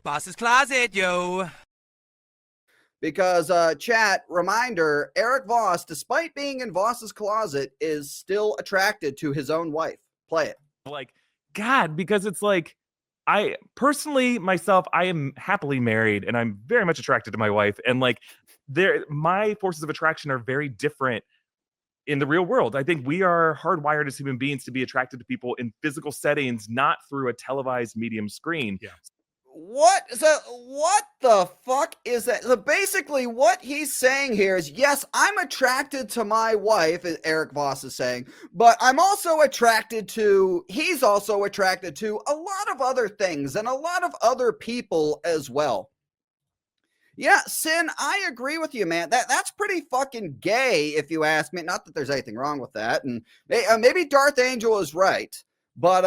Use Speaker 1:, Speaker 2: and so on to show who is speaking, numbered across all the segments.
Speaker 1: Voss's closet, yo.
Speaker 2: Because, chat, reminder, Erik Voss, despite being in Voss's closet, is still attracted to his own wife. Play it.
Speaker 3: Like, God, because it's like, I personally, myself, I am happily married and I'm very much attracted to my wife. And like, my forces of attraction are very different in the real world. I think we are hardwired as human beings to be attracted to people in physical settings, not through a televised medium screen.
Speaker 4: Yeah.
Speaker 2: What the fuck is that? So basically, what he's saying here is, yes, I'm attracted to my wife, as Erik Voss is saying, but he's also attracted to a lot of other things and a lot of other people as well. Yeah, Sin, I agree with you, man. That's pretty fucking gay, if you ask me. Not that there's anything wrong with that, and maybe Darth Angel is right, but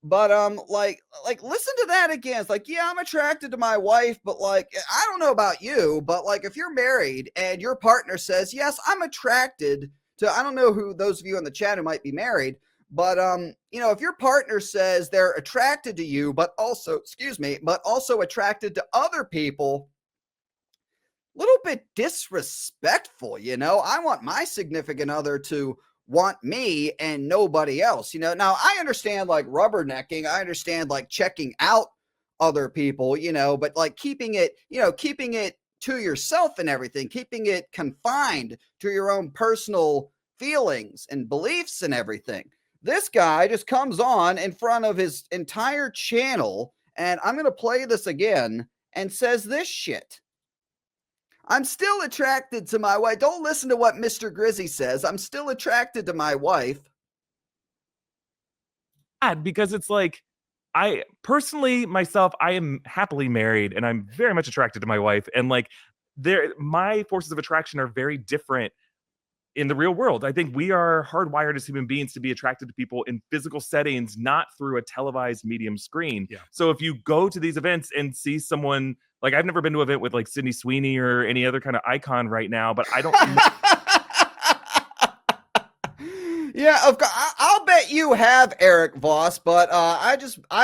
Speaker 2: like listen to that again. It's like, yeah, I'm attracted to my wife, but like, I don't know about you, but like, if you're married and your partner says, yes, I'm attracted to, I don't know who those of you in the chat who might be married, but you know, if your partner says they're attracted to you, but also attracted to other people, little bit disrespectful, you know. I want my significant other to want me and nobody else, you know. Now, I understand like rubbernecking, I understand like checking out other people, you know, but like keeping it to yourself and everything, keeping it confined to your own personal feelings and beliefs and everything. This guy just comes on in front of his entire channel, and I'm going to play this again, and says this shit. I'm still attracted to my wife. Don't listen to what Mr. Grizzy says. I'm still attracted to my wife.
Speaker 3: Because it's like, I personally, myself, I am happily married and I'm very much attracted to my wife. And like, my forces of attraction are very different in the real world. I think we are hardwired as human beings to be attracted to people in physical settings, not through a televised medium screen.
Speaker 4: Yeah.
Speaker 3: So if you go to these events and see someone, like, I've never been to an event with like Sydney Sweeney or any other kind of icon right now, but I don't
Speaker 2: Yeah, of course. I'll bet you have, Erik Voss, but I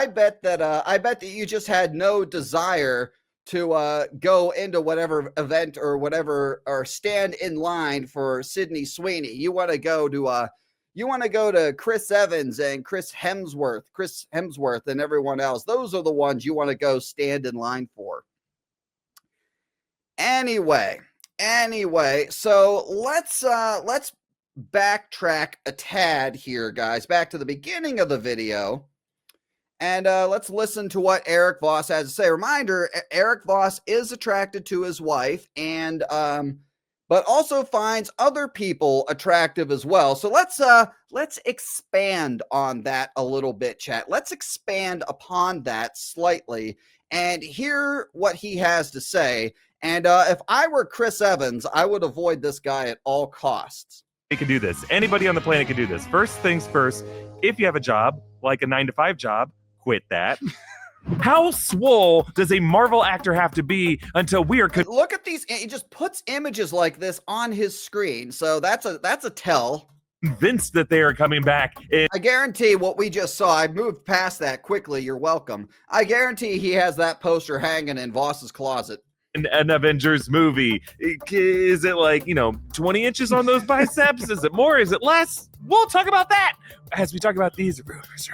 Speaker 2: bet that you just had no desire to go into whatever event or whatever, or stand in line for Sydney Sweeney. You want to go to Chris Evans and Chris Hemsworth and everyone else. Those are the ones you want to go stand in line for. Anyway, so let's backtrack a tad here, guys, back to the beginning of the video. And let's listen to what Erik Voss has to say. Reminder, Erik Voss is attracted to his wife, and but also finds other people attractive as well. So let's expand on that a little bit, chat. Let's expand upon that slightly and hear what he has to say. And if I were Chris Evans, I would avoid this guy at all costs.
Speaker 3: You can do this. Anybody on the planet can do this. First things first, if you have a job, like a 9-to-5 job, quit that. How swole does a Marvel actor have to be until we are...
Speaker 2: Look at these. He just puts images like this on his screen. So that's a tell.
Speaker 3: Convinced that they are coming back.
Speaker 2: I guarantee what we just saw, I moved past that quickly. You're welcome. I guarantee he has that poster hanging in Voss's closet.
Speaker 3: An Avengers movie. Is it like, 20 inches on those biceps? Is it more? Is it less? We'll talk about that as we talk about these rumors.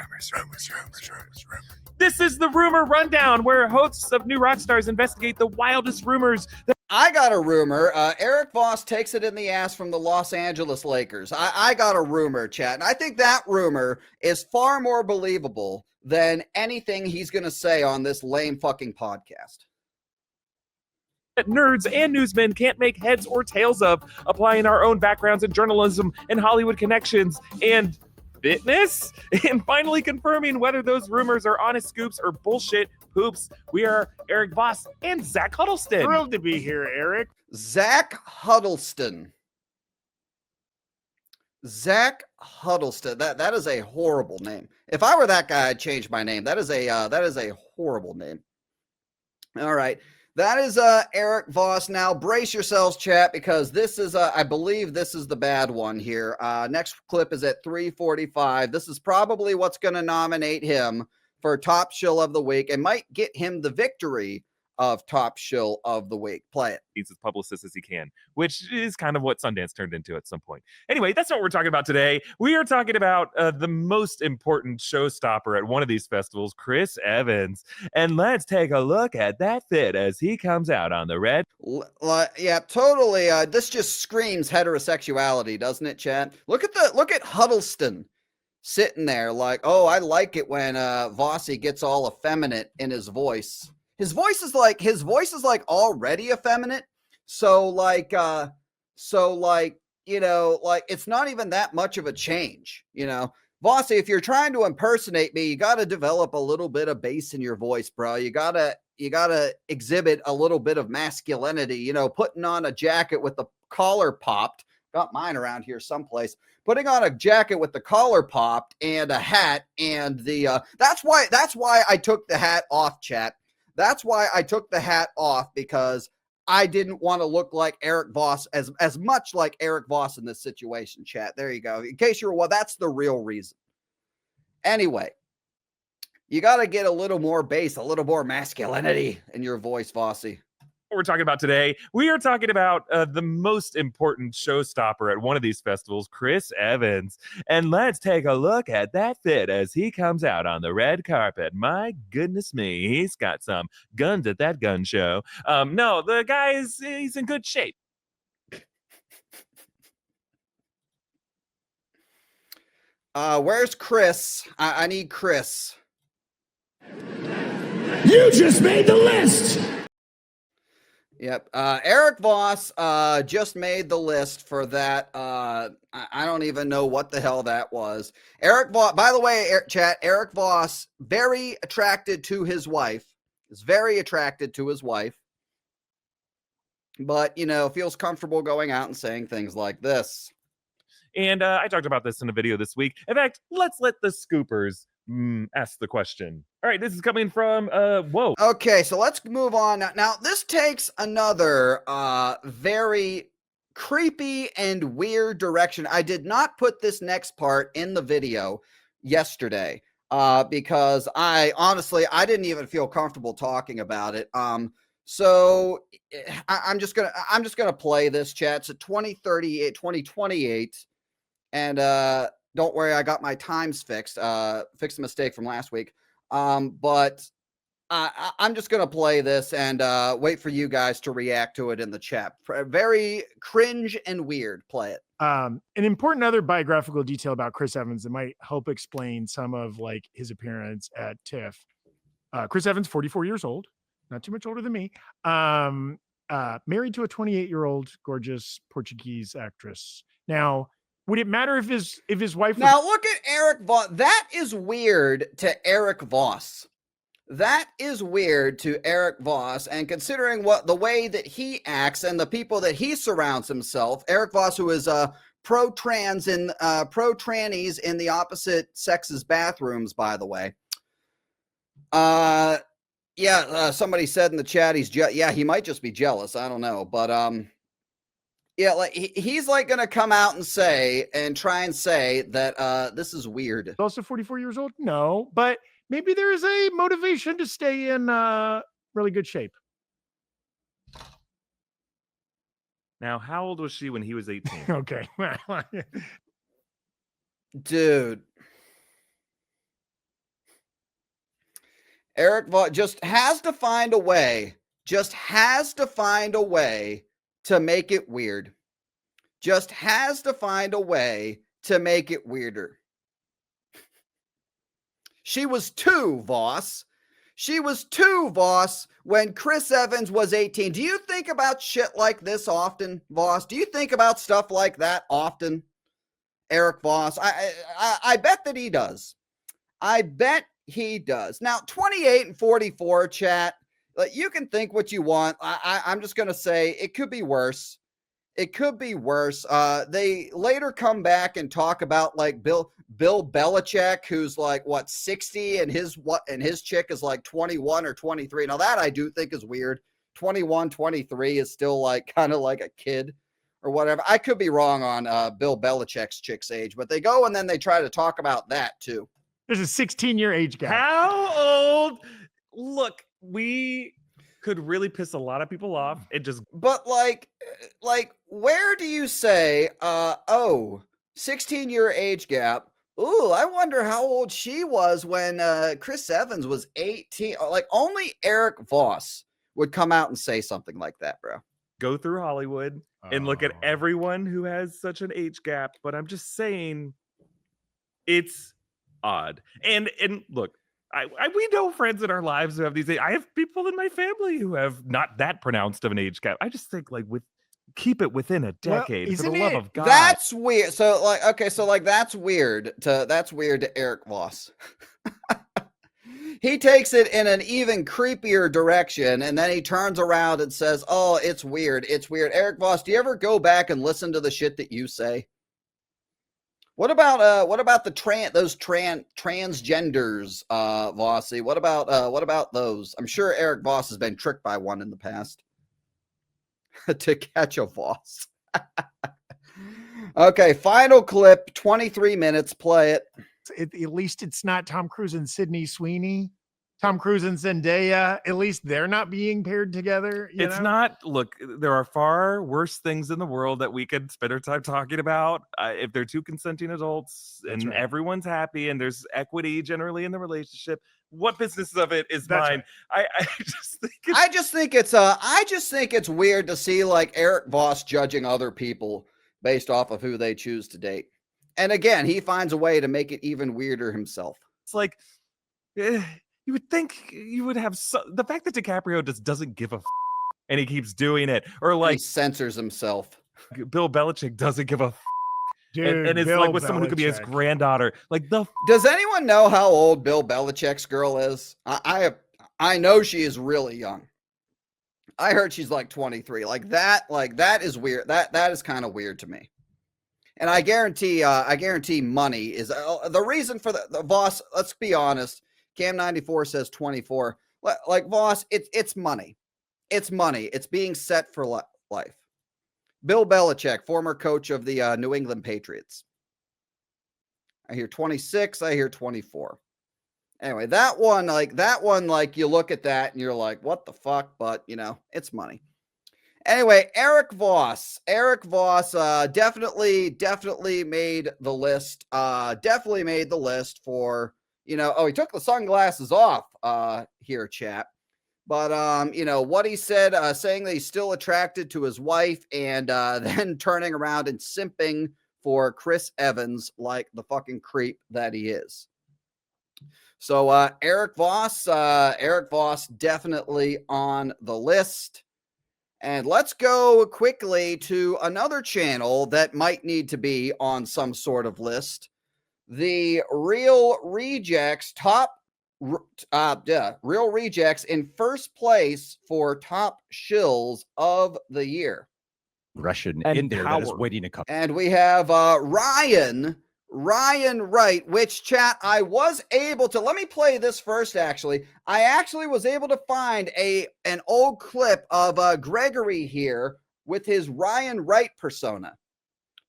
Speaker 3: This is the rumor rundown, where hosts of New Rockstars investigate the wildest rumors.
Speaker 2: I got a rumor. Erik Voss takes it in the ass from the Los Angeles Lakers. I got a rumor, chat. And I think that rumor is far more believable than anything he's going to say on this lame fucking podcast.
Speaker 3: That nerds and newsmen can't make heads or tails of, applying our own backgrounds in journalism and Hollywood connections and fitness, and finally confirming whether those rumors are honest scoops or bullshit poops. We are Erik Voss and Zach Huddleston.
Speaker 4: Thrilled to be here, Eric.
Speaker 2: Zach Huddleston. That is a horrible name. If I were that guy, I'd change my name. That is a horrible name. All right. That is Erik Voss. Now brace yourselves, chat, because this is I believe this is the bad one here. Next clip is at 3:45. This is probably what's going to nominate him for top shill of the week and might get him the victory of top shill of the week. Play it.
Speaker 3: He's as publicist as he can, which is kind of what Sundance turned into at some point. Anyway, that's not what we're talking about today. We are talking about the most important showstopper at one of these festivals, Chris Evans. And let's take a look at that fit as he comes out on the red.
Speaker 2: Yeah, totally. This just screams heterosexuality, doesn't it, Chad? Look at Huddleston sitting there like, oh, I like it when Vossi gets all effeminate in his voice. His voice is like already effeminate. So like, you know, like it's not even that much of a change, you know. Vossi, if you're trying to impersonate me, you got to develop a little bit of bass in your voice, bro. You gotta exhibit a little bit of masculinity, you know, putting on a jacket with the collar popped. Got mine around here someplace. Putting on a jacket with the collar popped and a hat and the that's why I took the hat off, chat. That's why I took the hat off, because I didn't want to look like Erik Voss as much like Erik Voss in this situation, chat. There you go. In case you're, well, that's the real reason. Anyway, you got to get a little more bass, a little more masculinity in your voice, Vossi.
Speaker 3: What we're talking about today, we are talking about the most important showstopper at one of these festivals, Chris Evans. And let's take a look at that fit as he comes out on the red carpet. My goodness me, he's got some guns at that gun show. No, the guy he's in good shape.
Speaker 2: Where's Chris? I need Chris.
Speaker 4: You just made the list.
Speaker 2: Yep. Erik Voss just made the list for that. I don't even know what the hell that was. Erik Voss, by the way, chat, Erik Voss, very attracted to his wife. Is very attracted to his wife. But, you know, feels comfortable going out and saying things like this.
Speaker 3: And I talked about this in a video this week. In fact, let's let the scoopers ask the question. All right, this is coming from whoa.
Speaker 2: Okay, so let's move on. Now this takes another very creepy and weird direction. I did not put this next part in the video yesterday because I didn't even feel comfortable talking about it. So I'm just gonna play this, chat. It's at 2028. And don't worry, I got my times fixed. Fixed a mistake from last week. But I'm just going to play this and wait for you guys to react to it in the chat. Very cringe and weird. Play it.
Speaker 4: An important other biographical detail about Chris Evans that might help explain some of like his appearance at TIFF. Chris Evans, 44 years old, not too much older than me. Married to a 28-year-old gorgeous Portuguese actress. Now, would it matter if his wife?
Speaker 2: Now look at Erik Voss. That is weird to Erik Voss. That is weird to Erik Voss, and considering the way that he acts and the people that he surrounds himself, Erik Voss, who is pro-trannies in the opposite sex's bathrooms, by the way. Somebody said in the chat he might just be jealous. I don't know, but yeah, like he's like going to come out and try and say that this is weird.
Speaker 4: Also 44 years old? No, but maybe there is a motivation to stay in really good shape.
Speaker 3: Now, how old was she when he was 18?
Speaker 4: Okay.
Speaker 2: Dude. Erik Voss just has to find a way to make it weird. Just has to find a way to make it weirder. She was 2, Voss. She was 2, Voss, when Chris Evans was 18. Do you think about shit like this often, Voss? Do you think about stuff like that often, Erik Voss? I bet that he does. I bet he does. Now, 28 and 44, chat. You can think what you want. I'm just going to say it could be worse. It could be worse. They later come back and talk about like Bill Belichick, who's like 60, and his chick is like 21 or 23. Now that I do think is weird. 21, 23 is still like kind of like a kid or whatever. I could be wrong on Bill Belichick's chick's age, but they go and then they try to talk about that too.
Speaker 4: There's a 16-year age gap.
Speaker 3: How old? Look, we could really piss a lot of people off. It just
Speaker 2: But like where do you say 16-year age gap? Ooh, I wonder how old she was when Chris Evans was 18. Like only Erik Voss would come out and say something like that, bro.
Speaker 3: go through Hollywood and look at everyone who has such an age gap. But I'm just saying, it's odd. And look, we know friends in our lives who have these. I have people in my family who have not that pronounced of an age gap. I just think keep it within a decade, for the love of God.
Speaker 2: That's weird. So that's weird to Erik Voss. He takes it in an even creepier direction, and then he turns around and says, "Oh, it's weird. It's weird." Erik Voss, do you ever go back and listen to the shit that you say? What about those transgenders, Vossy? What about those? I'm sure Erik Voss has been tricked by one in the past. To catch a Voss. Okay, final clip, 23 minutes. Play it.
Speaker 4: At least it's not Tom Cruise and Sydney Sweeney. Tom Cruise and Zendaya, at least they're not being paired together.
Speaker 3: It's not. Look, there are far worse things in the world that we could spend our time talking about. If they're two consenting adults and everyone's happy and there's equity generally in the relationship, what business of it is mine? Right.
Speaker 2: I just think it's weird to see like Erik Voss judging other people based off of who they choose to date. And again, he finds a way to make it even weirder himself.
Speaker 3: It's like, you would think you would have the fact that DiCaprio just doesn't give a and he keeps doing it, or like
Speaker 2: he censors himself.
Speaker 3: Bill Belichick doesn't give a
Speaker 4: dude,
Speaker 3: and it's
Speaker 4: Bill
Speaker 3: like with someone who could be his granddaughter. Like
Speaker 2: does anyone know how old Bill Belichick's girl is? I know she is really young. I heard she's like 23. Like that is weird. That is kind of weird to me. And I guarantee money is the reason for the Voss. Let's be honest. Cam94 says 24. Like Voss, it's money. It's money. It's being set for life. Bill Belichick, former coach of the New England Patriots. I hear 26. I hear 24. Anyway, that one, you look at that and you're like, what the fuck? But it's money. Anyway, Erik Voss. Erik Voss definitely made the list. Definitely made the list for, he took the sunglasses off here, chat. But, what he said, saying that he's still attracted to his wife and then turning around and simping for Chris Evans like the fucking creep that he is. So Erik Voss definitely on the list. And let's go quickly to another channel that might need to be on some sort of list. The Real Rejects Real Rejects in first place for top shills of the year.
Speaker 5: Russian in there that is waiting to come.
Speaker 2: And we have Ryan Wright, which chat I was able to, let me play this first actually. I actually was able to find an old clip of Gregory here with his Ryan Wright persona.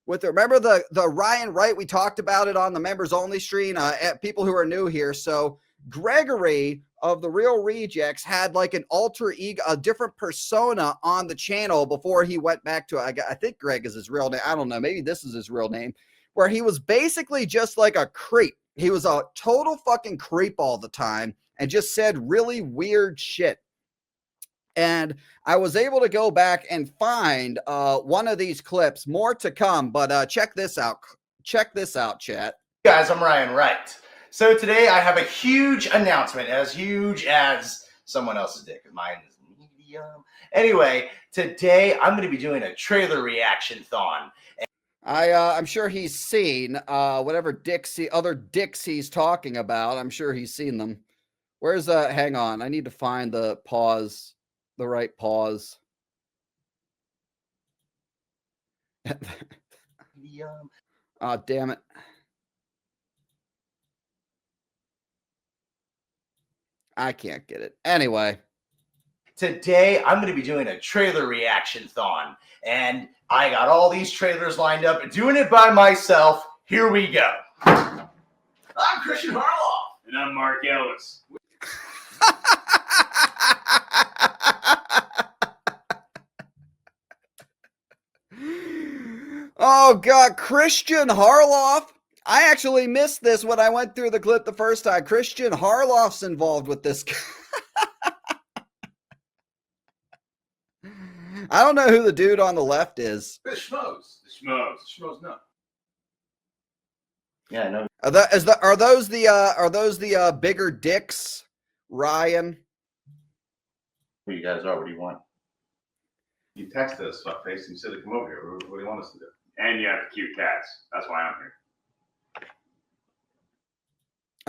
Speaker 2: Remember the Ryan Wright, we talked about it on the members only stream, people who are new here. So Gregory of the Real Rejects had like an alter ego, a different persona on the channel before he went back to, I think Greg is his real name. I don't know. Maybe this is his real name, where he was basically just like a creep. He was a total fucking creep all the time and just said really weird shit. And I was able to go back and find one of these clips, more to come, but check this out. Check this out, chat.
Speaker 6: Hey guys, I'm Ryan Wright. So today I have a huge announcement, as huge as someone else's dick, because mine is medium. Anyway, today I'm going to be doing a trailer reaction-thon.
Speaker 2: I'm sure he's seen whatever other dicks he's talking about. I'm sure he's seen them. Where's hang on, I need to find the pause, the right pause. Oh, damn it. I can't get it. Anyway.
Speaker 6: Today, I'm going to be doing a trailer reaction-thon. And I got all these trailers lined up and doing it by myself. Here we go. I'm Christian Harloff.
Speaker 7: And I'm Mark Ellis.
Speaker 2: Oh God, Christian Harloff. I actually missed this when I went through the clip the first time. Christian Harloff's involved with this. I don't know who the dude on the left is.
Speaker 6: The schmoes.
Speaker 7: The schmoes.
Speaker 6: The schmoes, no. Yeah, I know.
Speaker 2: Are those the bigger dicks, Ryan?
Speaker 6: Who you guys are? What do you want? You texted us, fuckface, and you said to come over here. What do you want us to do?
Speaker 7: And you have cute cats. That's why I'm here.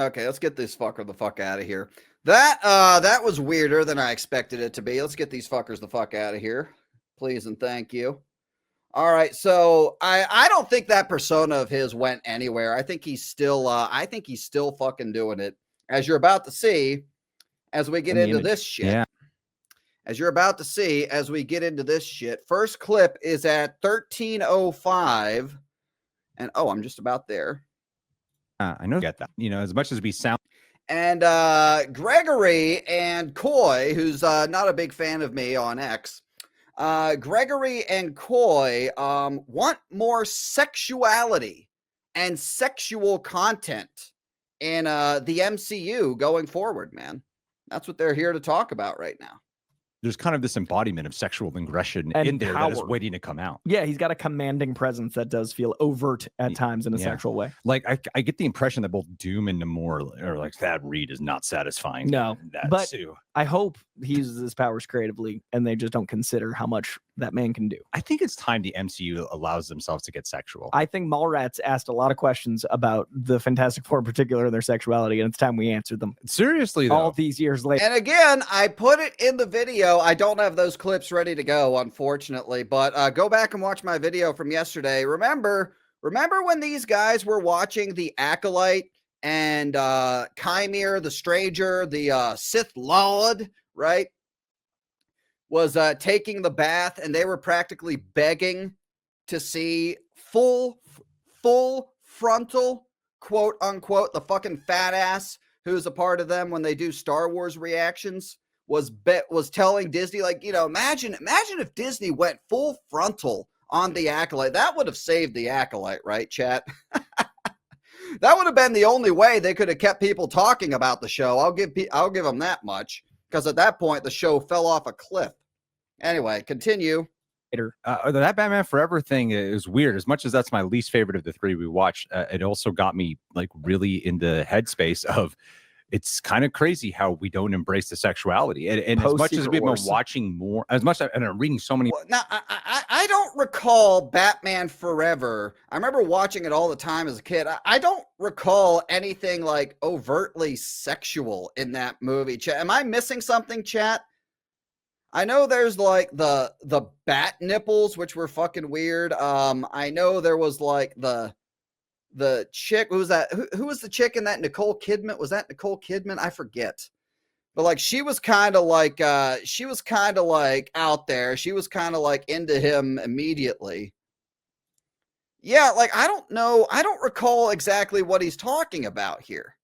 Speaker 2: Okay, let's get this fucker the fuck out of here. That was weirder than I expected it to be. Let's get these fuckers the fuck out of here. Please and thank you. All right, so I don't think that persona of his went anywhere. I think he's still fucking doing it. As you're about to see as we get into this shit.
Speaker 5: Yeah.
Speaker 2: As you're about to see as we get into this shit. First clip is at 13:05. And oh, I'm just about there.
Speaker 5: I know. Get that. You know, as much as we sound.
Speaker 2: And Gregory and Coy, who's not a big fan of me on X, Gregory and Coy want more sexuality and sexual content in the MCU going forward, man. That's what they're here to talk about right now.
Speaker 5: There's kind of this embodiment of sexual aggression
Speaker 8: And
Speaker 5: in there
Speaker 8: power.
Speaker 5: that is waiting to come out.
Speaker 8: Yeah, he's got a commanding presence that does feel overt at times in a
Speaker 5: Yeah.
Speaker 8: sexual way.
Speaker 5: Like I get the impression that both Doom and Namor or like Thad Reed is not satisfying.
Speaker 8: No,
Speaker 5: that
Speaker 8: but
Speaker 5: too.
Speaker 8: I hope he uses his powers creatively and they just don't consider how much that man can do.
Speaker 5: I think it's time the MCU allows themselves to get sexual.
Speaker 8: I think Mallrats asked a lot of questions about the Fantastic Four in particular and their sexuality, and it's time we answered them.
Speaker 5: Seriously, though.
Speaker 8: All these years later.
Speaker 2: And again, I put it in the video. I don't have those clips ready to go, unfortunately, but go back and watch my video from yesterday. Remember when these guys were watching The Acolyte and Chimere, the Stranger, the Sith Lord, right? Was taking the bath, and they were practically begging to see full frontal, quote unquote, the fucking fat ass who's a part of them when they do Star Wars reactions was telling Disney, like, you know, imagine if Disney went full frontal on The Acolyte. That would have saved The Acolyte, right, chat? That would have been the only way they could have kept people talking about the show. I'll give them that much, because at that point the show fell off a cliff. Anyway, continue.
Speaker 5: That Batman Forever thing is weird. As much as that's my least favorite of the three we watched, it also got me like really in the headspace of it's kind of crazy how we don't embrace the sexuality. And as much as we've been watching more, as much and I'm reading so many.
Speaker 2: Now, I don't recall Batman Forever. I remember watching it all the time as a kid. I don't recall anything like overtly sexual in that movie. Chat, am I missing something, chat? I know there's like the bat nipples, which were fucking weird. I know there was like the chick. Who was that? Who was the chick in that? Nicole Kidman? Was that Nicole Kidman? I forget. But like she was kind of like out there. She was kind of like into him immediately. Yeah, like I don't know. I don't recall exactly what he's talking about here.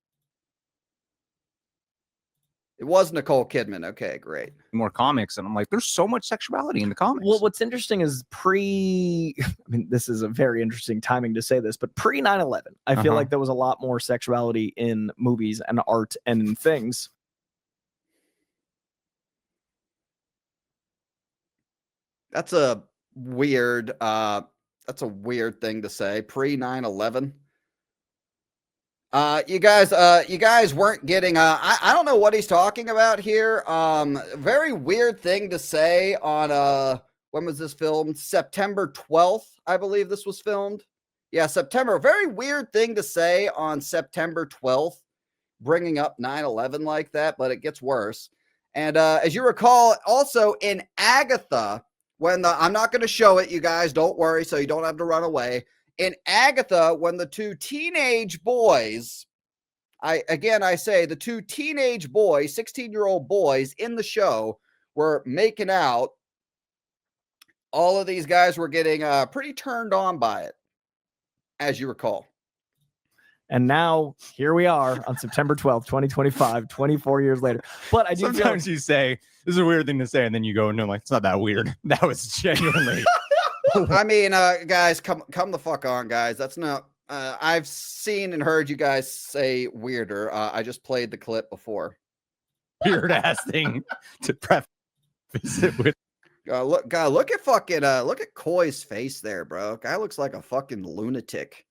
Speaker 2: It was Nicole Kidman. Okay, great.
Speaker 5: More comics, and I'm like, there's so much sexuality in the comics.
Speaker 8: Well, what's interesting is I mean, this is a very interesting timing to say this, but pre 9/11, I feel like there was a lot more sexuality in movies and art and in things.
Speaker 2: That's a weird thing to say. Pre 9/11. You guys weren't getting, I don't know what he's talking about here. Very weird thing to say on, when was this filmed? September 12th, I believe this was filmed. Yeah, September. Very weird thing to say on September 12th, bringing up 9/11 like that, but it gets worse. And, as you recall, also in Agatha, when I'm not going to show it, you guys, don't worry, so you don't have to run away. In Agatha, when the two teenage boys, I say the two teenage boys, 16-year-old boys in the show were making out, all of these guys were getting pretty turned on by it, as you recall.
Speaker 8: And now here we are on September 12th, 2025, 24 years later. But I do
Speaker 5: Sometimes you say, this is a weird thing to say, and then you go, no, like, it's not that weird. That was genuinely.
Speaker 2: I mean, guys, come the fuck on, guys. That's not. I've seen and heard you guys say weirder. I just played the clip before.
Speaker 5: Weird ass thing to preface it with.
Speaker 2: Look at Coy's face there, bro. Guy looks like a fucking lunatic.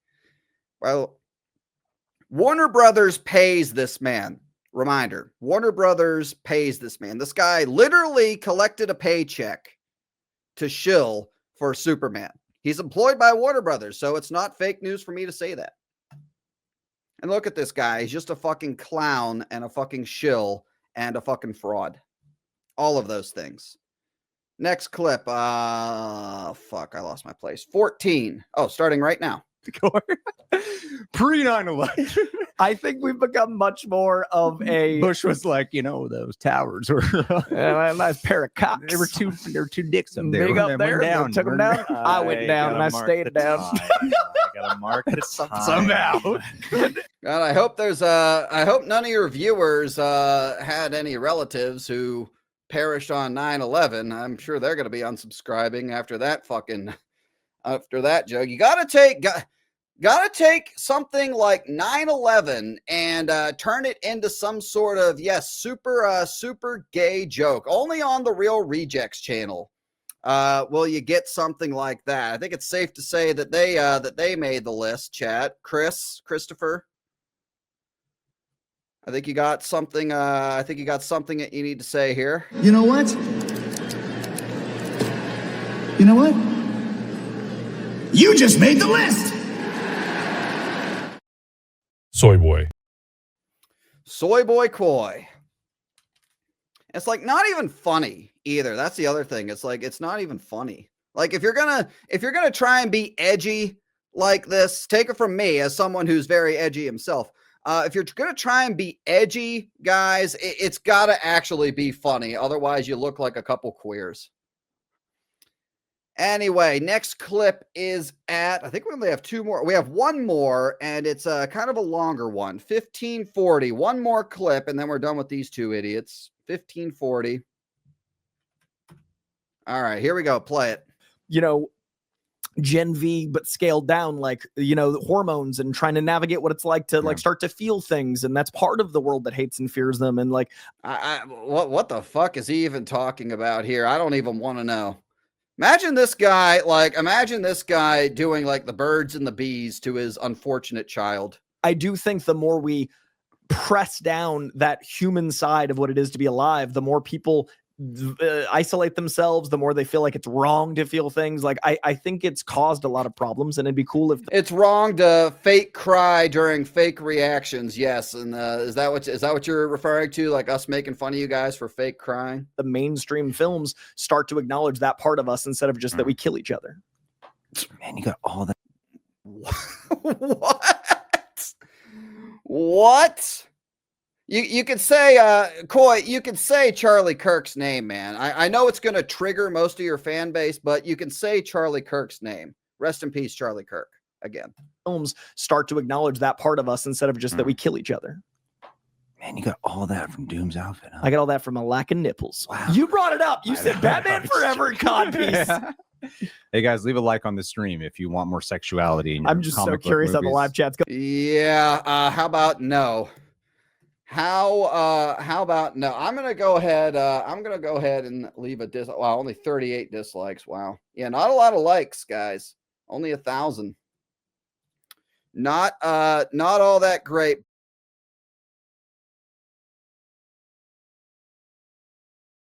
Speaker 2: Well, Warner Brothers pays this man. Reminder, Warner Brothers pays this man. This guy literally collected a paycheck to shill for Superman. He's employed by Warner Brothers, so it's not fake news for me to say that. And look at this guy. He's just a fucking clown and a fucking shill and a fucking fraud. All of those things. Next clip. Fuck, I lost my place. 14. Oh, starting right now.
Speaker 5: Pre 9/11.
Speaker 8: I think we've become much more of a
Speaker 5: Bush was like, those towers were
Speaker 8: a nice pair of cocks.
Speaker 5: there were two dicks up there.
Speaker 8: Big up
Speaker 5: They
Speaker 8: there.
Speaker 5: went down.
Speaker 8: Took them down. I went down and I stayed down.
Speaker 5: I gotta mark it somehow.
Speaker 2: God, I hope I hope none of your viewers had any relatives who perished on 9/11. I'm sure they're going to be unsubscribing after that joke. You got to take something like 9/11 and turn it into some sort of super gay joke. Only on the Real Rejects channel will you get something like that. I think it's safe to say that they made the list. Chat, Christopher. I think you got something. I think you got something that you need to say here.
Speaker 9: You know what? You know what? You just made the list.
Speaker 10: Soy boy.
Speaker 2: Soy boy Coy. It's like not even funny either. That's the other thing. It's like it's not even funny. Like if you're gonna try and be edgy like this, take it from me as someone who's very edgy himself. If you're gonna try and be edgy, guys, it's gotta actually be funny. Otherwise, you look like a couple queers. Anyway, next clip is at, I think we only have two more. We have one more, and it's kind of a longer one. 1540. One more clip, and then we're done with these two idiots. 1540. All right, here we go. Play it.
Speaker 8: Gen V, but scaled down, like, hormones and trying to navigate what it's like to like start to feel things. And that's part of the world that hates and fears them. And like,
Speaker 2: what the fuck is he even talking about here? I don't even want to know. Imagine this guy doing like the birds and the bees to his unfortunate child.
Speaker 8: I do think the more we press down that human side of what it is to be alive, the more people isolate themselves, the more they feel like it's wrong to feel things. Like I think it's caused a lot of problems, and it'd be cool if
Speaker 2: it's wrong to fake cry during fake reactions. Yes, and is that what you're referring to? Like us making fun of you guys for fake crying?
Speaker 8: The mainstream films start to acknowledge that part of us instead of just that we kill each other.
Speaker 5: Man, you got all that.
Speaker 2: What? You could say, Coy, you could say Charlie Kirk's name, man. I know it's going to trigger most of your fan base, but you can say Charlie Kirk's name. Rest in peace, Charlie Kirk, again.
Speaker 8: Films start to acknowledge that part of us instead of just that we kill each other.
Speaker 5: Man, you got all that from Doom's outfit. Huh?
Speaker 8: I got all that from a lack of nipples.
Speaker 5: Wow.
Speaker 8: You brought it up. You said Batman Forever and Codpiece.
Speaker 5: Hey guys, leave a like on the stream if you want more sexuality. In your
Speaker 8: I'm just so
Speaker 5: comic book
Speaker 8: curious how the
Speaker 5: movies.
Speaker 8: live chat's going.
Speaker 2: Yeah. How about no? How about no? I'm gonna go ahead and leave a wow, only 38 dislikes. Wow. Yeah, not a lot of likes, guys. Only 1,000. Not all that great.